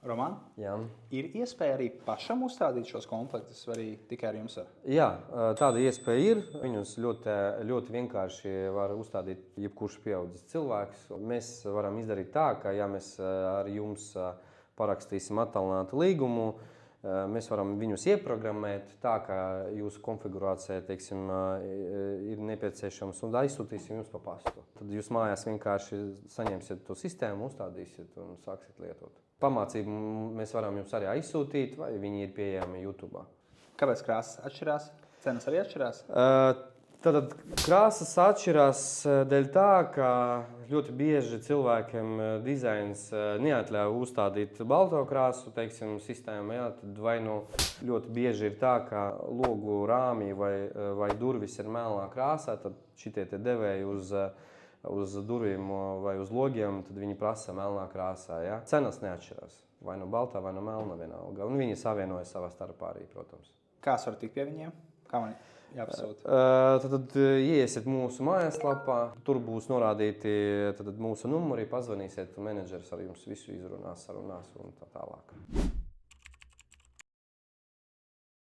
Roman, Jā. ir iespēja arī pašam uzstādīt šos komplektus, vai arī tikai ar jums? Jā, tāda iespēja ir. Viņus ļoti vienkārši var uzstādīt jebkurš pieaudzis cilvēks. Mēs varam izdarīt tā, ka, ja mēs ar jums parakstīsim attālinātu līgumu, mēs varam viņus ieprogrammēt tā, ka jūsu konfigurācija, teiksim, ir nepieciešams un aizsūtīsim jums pa pastu. Tad jūs mājās vienkārši saņemsiet to sistēmu, uzstādīsiet un sāksiet lietot. Pamācību mēs varam jums arī aizsūtīt, vai viņi ir pieejami YouTube. Kāpēc krāsas atšķirās? Cenas arī atšķirās? Tad krāsas atšķirās dēļ tā, ka ļoti bieži cilvēkiem dizains neatļauj uzstādīt balto krāsu, teiksim, sistēmu. Jā, tad vai nu ļoti bieži ir tā, ka logu rāmī vai durvis ir melnā krāsā, tad šitie te devēji uz durvīm vai uz logiem, tad viņi prasa melnā krāsā. Ja? Cenas neatšķirās. Vai nu baltā, vai nu melna vienalga. Un viņi savienojas savā starpā arī, protams. Kā es varu tikt pie viņiem? Kā man jāpasūta? Tad ieiesiet mūsu mājaslapā. Tur būs norādīti mūsu numuri, pazvanīsiet, un menedžeris ar jums visu izrunās, sarunās un tā tālāk.